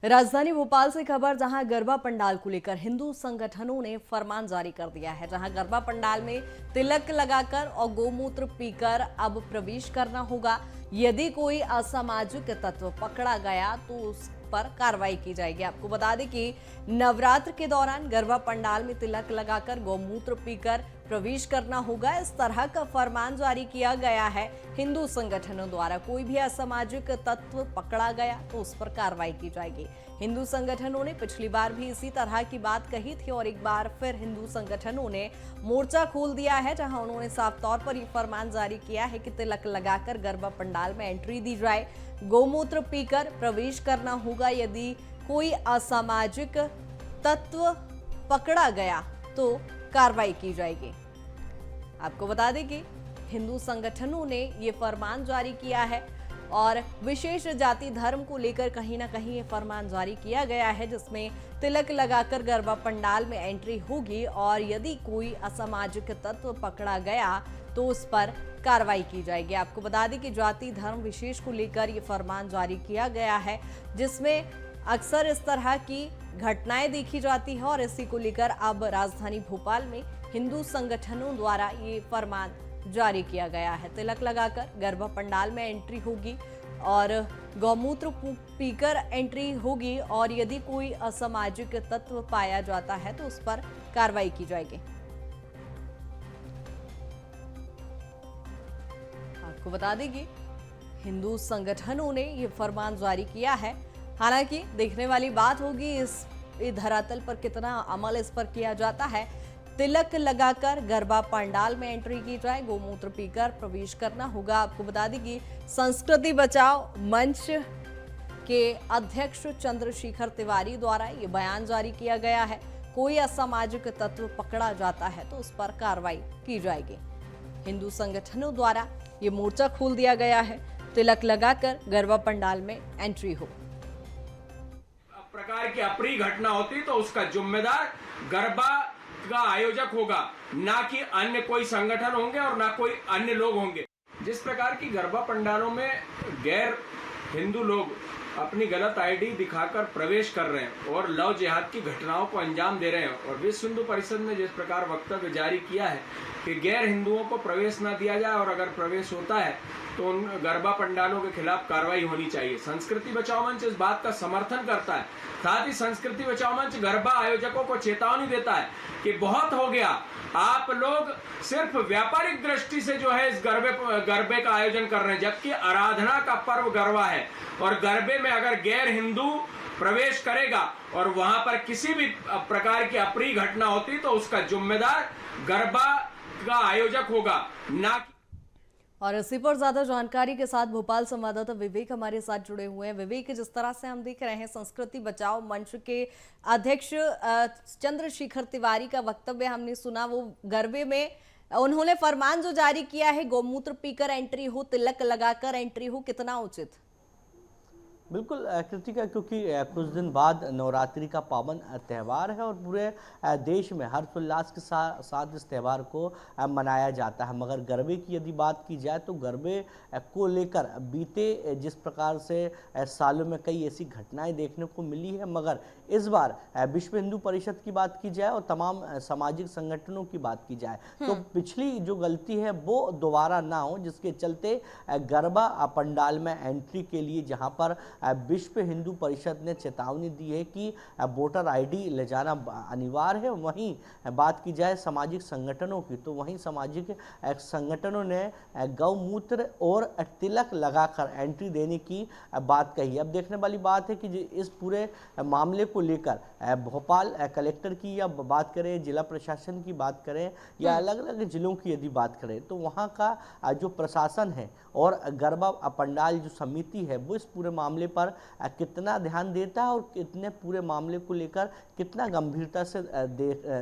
राजधानी भोपाल से खबर, जहां गरबा पंडाल को लेकर हिंदू संगठनों ने फरमान जारी कर दिया है। जहां गरबा पंडाल में तिलक लगाकर और गोमूत्र पीकर अब प्रवेश करना होगा। यदि कोई असामाजिक तत्व पकड़ा गया तो उस पर कार्रवाई की जाएगी। आपको बता दें कि नवरात्र के दौरान गरबा पंडाल में तिलक लगाकर गौमूत्र पीकर प्रवेश करना होगा। इस तरह का फरमान जारी किया गया है हिंदू संगठनों द्वारा। कोई भी असामाजिक तत्व पकड़ा गया तो उस पर कार्रवाई की जाएगी। हिंदू संगठनों ने पिछली बार भी इसी तरह की बात कही थी और एक बार फिर हिंदू संगठनों ने मोर्चा खोल दिया है, जहां उन्होंने साफ तौर पर यह फरमान जारी किया है कि तिलक लगाकर गरबा पंडाल में एंट्री दी जाए, गौमूत्र पीकर प्रवेश करना होगा। यदि कोई असामाजिक तत्व पकड़ा गया तो कार्रवाई की जाएगी। आपको बता दें कि हिंदू संगठनों ने ये फरमान जारी किया है और विशेष जाति धर्म को लेकर कहीं ना कहीं ये फरमान जारी किया गया है, जिसमें तिलक लगाकर गरबा पंडाल में एंट्री होगी और यदि कोई असामाजिक तत्व पकड़ा गया तो उस पर कार्रवाई की जाएगी। आपको बता दें कि जाति धर्म विशेष को लेकर ये फरमान जारी किया गया है, जिसमें अक्सर इस तरह की घटनाएं देखी जाती है और इसी को लेकर अब राजधानी भोपाल में हिंदू संगठनों द्वारा ये फरमान जारी किया गया है। तिलक लगाकर गरबा पंडाल में एंट्री होगी और गौमूत्र पीकर एंट्री होगी और यदि कोई असामाजिक तत्व पाया जाता है तो उस पर कार्रवाई की जाएगी। आपको बता दें कि हिंदू संगठनों ने ये फरमान जारी किया है। हालांकि देखने वाली बात होगी इस धरातल पर कितना अमल इस पर किया जाता है। तिलक लगाकर गरबा पंडाल में एंट्री की जाए, गोमूत्र पीकर प्रवेश करना होगा। आपको बता दें कि संस्कृति बचाओ मंच के अध्यक्ष चंद्रशेखर तिवारी द्वारा ये बयान जारी किया गया है। कोई असामाजिक तत्व पकड़ा जाता है तो उस पर कार्रवाई की जाएगी। हिंदू संगठनों द्वारा ये मोर्चा खोल दिया गया है, तिलक लगाकर गरबा पंडाल में एंट्री हो। प्रकार की अप्रिय घटना होती तो उसका जिम्मेदार गरबा का आयोजक होगा, ना कि अन्य कोई संगठन होंगे और ना कोई अन्य लोग होंगे। जिस प्रकार की गरबा पंडालों में गैर हिंदू लोग अपनी गलत आईडी दिखाकर प्रवेश कर रहे हैं और लव जिहाद की घटनाओं को अंजाम दे रहे हैं और विश्व हिंदू परिषद ने जिस प्रकार वक्तव्य जारी किया है कि गैर हिंदुओं को प्रवेश न दिया जाए और अगर प्रवेश होता है तो उन गरबा पंडालों के खिलाफ कार्रवाई होनी चाहिए। संस्कृति बचाओ मंच इस बात का समर्थन करता है। साथ ही संस्कृति बचाओ मंच गरबा आयोजकों को चेतावनी देता है कि बहुत हो गया, आप लोग सिर्फ व्यापारिक दृष्टि से जो है इस गरबे का आयोजन कर रहे हैं, जबकि आराधना का पर्व गरबा है और गरबे में अगर गैर हिंदू प्रवेश करेगा और वहां पर किसी भी प्रकार की अप्रिय घटना होती तो उसका जिम्मेदार गरबा का आयोजक होगा, ना कि। और इसी पर ज्यादा जानकारी के साथ भोपाल संवाददाता विवेक हमारे साथ जुड़े हुए हैं। विवेक, जिस तरह से हम देख रहे हैं संस्कृति बचाओ मंच के अध्यक्ष चंद्रशेखर तिवारी का वक्तव्य हमने सुना, वो गरबे में उन्होंने फरमान जो जारी किया है गौमूत्र पीकर एंट्री हो, तिलक लगाकर एंट्री हो, कितना उचित? बिल्कुल कृतिका, क्योंकि कुछ दिन बाद नवरात्रि का पावन त्यौहार है और पूरे देश में हर्षोल्लास के साथ इस त्यौहार को मनाया जाता है। मगर गरबे की यदि बात की जाए तो गरबे को लेकर बीते जिस प्रकार से सालों में कई ऐसी घटनाएं देखने को मिली है, मगर इस बार विश्व हिंदू परिषद की बात की जाए और तमाम सामाजिक संगठनों की बात की जाए तो पिछली जो गलती है वो दोबारा ना हो, जिसके चलते गरबा पंडाल में एंट्री के लिए जहां पर विश्व हिंदू परिषद ने चेतावनी दी है कि वोटर आईडी ले जाना अनिवार्य है। वहीं बात की जाए सामाजिक संगठनों की तो वहीं सामाजिक संगठनों ने गौमूत्र और तिलक लगाकर एंट्री देने की बात कही। अब देखने वाली बात है कि इस पूरे मामले को लेकर भोपाल कलेक्टर की या बात करें, जिला प्रशासन की बात करें या अलग अलग जिलों की यदि बात करें तो वहाँ का जो प्रशासन है और गरबा पंडाल जो समिति है वो इस पूरे मामले पर कितना ध्यान देता है और कितने पूरे मामले को लेकर कितना गंभीरता से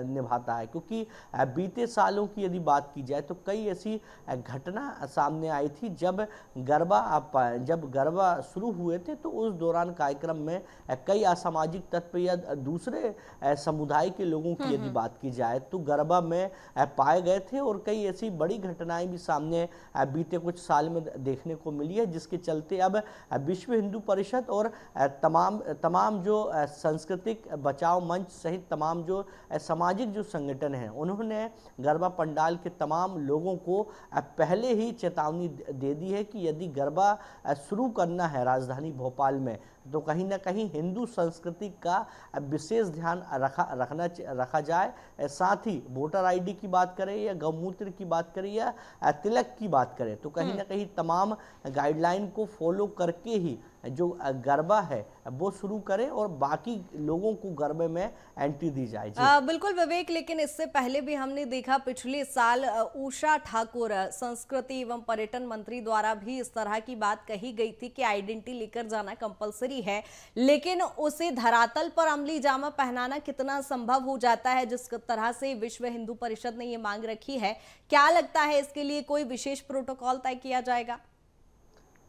निभाता है। क्योंकि बीते सालों की यदि बात की जाए तो कई ऐसी घटना सामने आई थी जब गरबा शुरू हुए थे तो उस दौरान कार्यक्रम में कई असामाजिक तत्व या दूसरे समुदाय के लोगों की यदि बात की जाए तो गरबा में पाए गए थे और कई ऐसी बड़ी घटनाएं भी सामने बीते कुछ साल में देखने को मिली है, जिसके चलते अब विश्व हिंदू परिषद और तमाम जो सांस्कृतिक बचाव मंच सहित तमाम जो सामाजिक जो संगठन हैं, उन्होंने गरबा पंडाल के तमाम लोगों को पहले ही चेतावनी दे दी है कि यदि गरबा शुरू करना है राजधानी भोपाल में, तो कहीं ना कहीं हिंदू संस्कृति का विशेष ध्यान रखा जाए। साथ ही वोटर आईडी की बात करें या गौमूत्र की बात करें या तिलक की बात करें, तो कहीं ना कहीं तमाम गाइडलाइन को फॉलो करके ही जो गरबा है वो शुरू करें और बाकी लोगों को गरबे में एंट्री दी जाए। बिल्कुल विवेक, लेकिन इससे पहले भी हमने देखा पिछले साल उषा ठाकुर संस्कृति एवं पर्यटन मंत्री द्वारा भी इस तरह की बात कही गई थी कि आइडेंटिटी लेकर जाना कंपलसरी है, लेकिन उसे धरातल पर अमली जामा पहनाना कितना संभव हो जाता है जिस तरह से विश्व हिंदू परिषद ने ये मांग रखी है। क्या लगता है इसके लिए कोई विशेष प्रोटोकॉल तय किया जाएगा?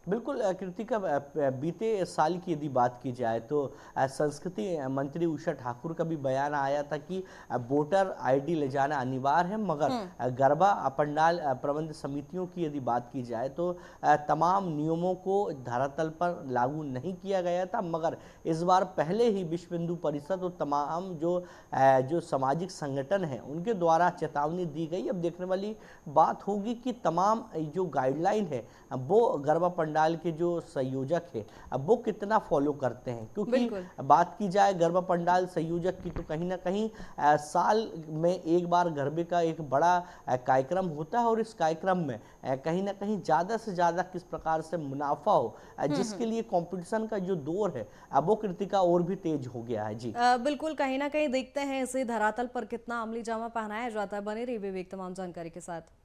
बिल्कुल कृतिका, बीते साल की यदि बात की जाए तो संस्कृति मंत्री उषा ठाकुर का भी बयान आया था कि वोटर आईडी ले जाना अनिवार्य है, मगर गरबा पंडाल प्रबंध समितियों की यदि बात की जाए तो तमाम नियमों को धरातल पर लागू नहीं किया गया था। मगर इस बार पहले ही विश्व हिंदू परिषद और तमाम जो सामाजिक संगठन हैं उनके द्वारा चेतावनी दी गई। अब देखने वाली बात होगी कि तमाम जो गाइडलाइन है वो गरबा पंडाल के जो संयोजक है अब वो कितना फॉलो करते हैं, क्योंकि बात की जाए गरबा पंडाल संयोजक की तो कहीं ना कहीं साल में एक बार गरबे का एक बड़ा कार्यक्रम होता है और इस कार्यक्रम में कहीं ना कहीं ज़्यादा से ज़्यादा किस प्रकार से मुनाफा हो, जिसके लिए कंपटीशन का जो दौर है अब वो कृतिका और भी तेज हो गया है। जी बिल्कुल, कहीं ना कहीं देखते हैं इसे धरातल पर कितना अमली जामा पहनाया जाता है। बने रहिए विवेक तमाम जानकारी के साथ।